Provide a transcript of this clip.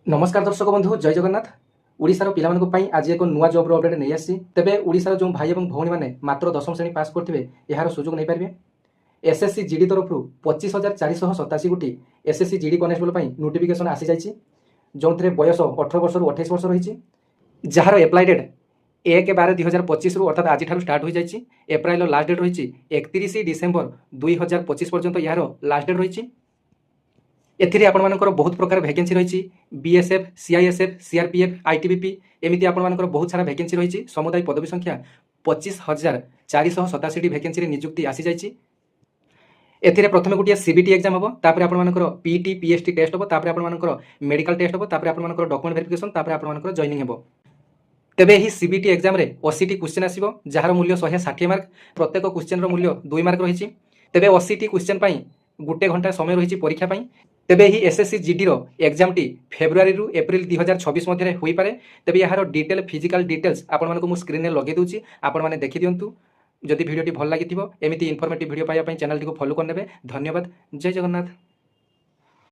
नमस्कार दर्शक बंधु जय जगन्नाथ। ओडिशार पिलामानंक पई आज एक नुआ जॉब अपडेट नहीं आसी। तेबे ओडिशार जो भाई और भौणी माने मात्र 10वीं श्रेणी पास करथिबे एहार सुजोग नहीं पारबे। एसएससी जीडी तरफ 25,487 गोटी एसएससी जीडी कनेस्टेबल पई नोटिफिकेशन आसी जाइछि, जोंथरे बयस 18 वर्ष रु 28 वर्ष रहिछि। जहार एप्लाई डेट 1/12/2025 रु अर्थात आज स्टार्ट हो जाइछि। एप्रिल लास्ट डेट रहिछि 31 डिसेम्बर 2025 पर्यंत यार लास्ट डेट रहिछि। एथिरे आपनमानकर बहुत प्रकार वैकेंसी रही बीएसएफ सीआईएसएफ सीआरपीएफ आईटीबीपी एमती आपनमानकर बहुत सारा वैकेंसी रही। समुदाय पदवी संख्या 25,487 वैकेंसी नियुक्ति आसी जाइछि। एथिरे प्रथमे गोटे सीबीटी एग्जाम हम, तापर आपनमानकर पीटी पीएसटी टेस्ट हम, तापर आपनमानकर मेडिकल टेस्ट हम, तापर आपनमानकर डॉक्यूमेंट वेरिफिकेशन, तापर आपनमानकर जॉइनिंग हेबो। तेबे ही सीबीटी एग्जाम रे 80टी क्वेश्चन आसीबो, जार मूल्य 160 मार्क। प्रत्येक क्वेश्चन रो मूल्य 2 मार्क रहिछि। तेबे 80टी क्वेश्चन पई 1 घंटा समय रहिछि परीक्षा पई। तेबे ही एसएससी जीडी रो एग्जाम टी फेब्रुआरी रु एप्रिल 2026 मध्य होई पारे। तेबे यार डिटेल फिजिकल डिटेल्स आपण मानको मु स्क्रीन रे लगे दूची, आपण माने देखि दियंतु। जदि वीडियो टी भल लागिथिबो एमिति इन्फॉर्मेटिव वीडियो पाइबा पई चैनल टी को फॉलो कर नेबे। धन्यवाद। जय जगन्नाथ।